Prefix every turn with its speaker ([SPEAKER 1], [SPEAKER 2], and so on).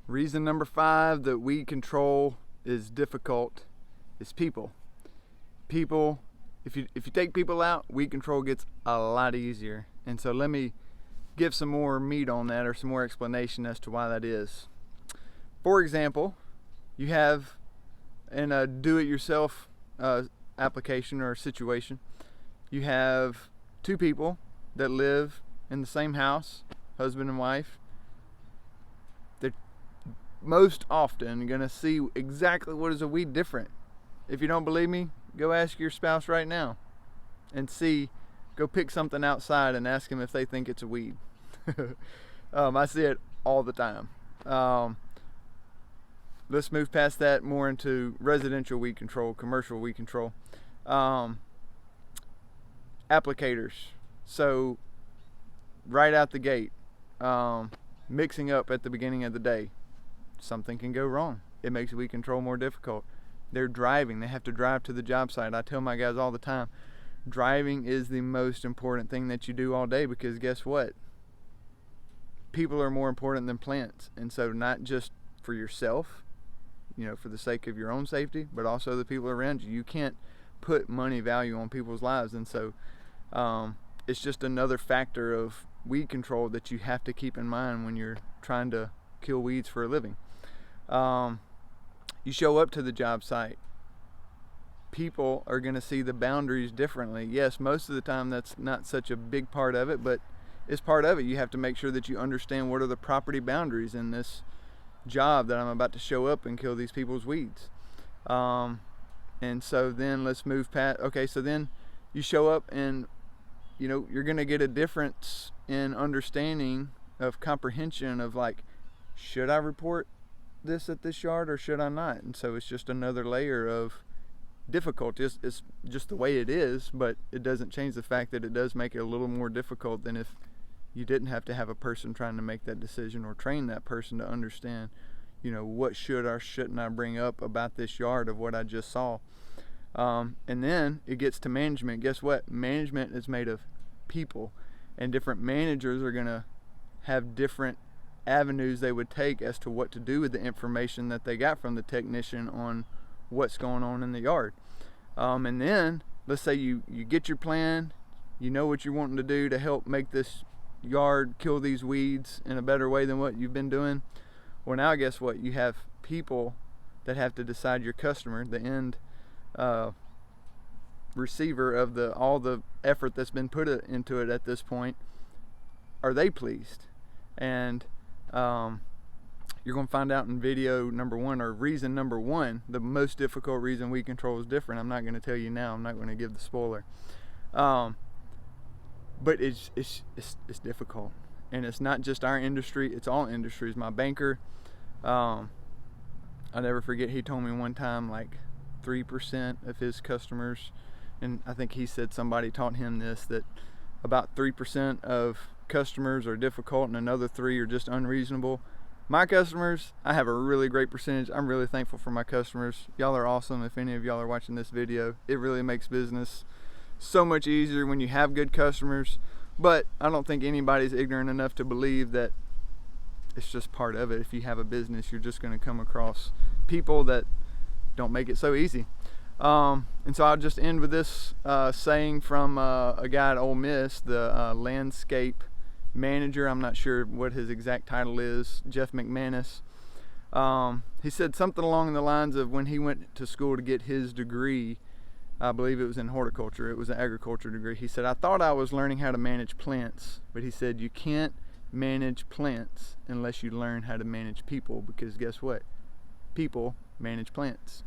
[SPEAKER 1] Reason number 5 that weed control is difficult is people. People, if you take people out, weed control gets a lot easier. And so let me give some more meat on that, or some more explanation as to why that is. For example, you have in a do-it-yourself application or situation, you have 2 people that live in the same house, husband and wife. They're most often going to see exactly what is a weed different. If you don't believe me, go ask your spouse right now and see. Go pick something outside and ask them if they think it's a weed. I see it all the time. Let's move past that more into residential weed control, commercial weed control. Applicators. So right out the gate, mixing up at the beginning of the day, something can go wrong. It makes weed control more difficult. They're driving. They have to drive to the job site. I tell my guys all the time, driving is the most important thing that you do all day, because guess what? People are more important than plants. And so not just for yourself, for the sake of your own safety, but also the people around you. You can't put money value on people's lives. And so it's just another factor of weed control that you have to keep in mind when you're trying to kill weeds for a living. You show up to the job site. People are going to see the boundaries differently. Yes, most of the time that's not such a big part of it, but it's part of it. You have to make sure that you understand what are the property boundaries in this job that I'm about to show up and kill these people's weeds. And so then let's move past. Okay, so then you show up and you're going to get a difference in understanding of comprehension of, like, should I report this at this yard or should I not? And so it's just another layer of difficulty. It's just the way it is, but it doesn't change the fact that it does make it a little more difficult than if you didn't have to have a person trying to make that decision or train that person to understand, what should or shouldn't I bring up about this yard of what I just saw. And then it gets to management. Guess what? Management is made of people, and different managers are going to have different avenues they would take as to what to do with the information that they got from the technician on what's going on in the yard. And then let's say you get your plan, what you're wanting to do to help make this yard kill these weeds in a better way than what you've been doing. Well, now guess what? You have people that have to decide, your customer, the end receiver of all the effort that's been put into it at this point. Are they pleased? And you're going to find out in video number 1, or reason number 1, the most difficult reason weed control is different. I'm not going to tell you now. I'm not going to give the spoiler. But it's difficult, and it's not just our industry. It's all industries. My banker, I'll never forget. He told me one time, like 3% of his customers, and I think he said somebody taught him this, that about 3% of customers are difficult and another 3 are just unreasonable. My customers, I have a really great percentage. I'm really thankful for my customers. Y'all are awesome. If any of y'all are watching this video, it really makes business so much easier when you have good customers. But I don't think anybody's ignorant enough to believe that it's just part of it. If you have a business, you're just going to come across people that don't make it so easy. And so I'll just end with this saying from a guy at Ole Miss, the landscape manager. I'm not sure what his exact title is, Jeff McManus. He said something along the lines of, when he went to school to get his degree, I believe it was in horticulture, it was an agriculture degree, he said, I thought I was learning how to manage plants, but he said you can't manage plants unless you learn how to manage people, because guess what? People manage plants.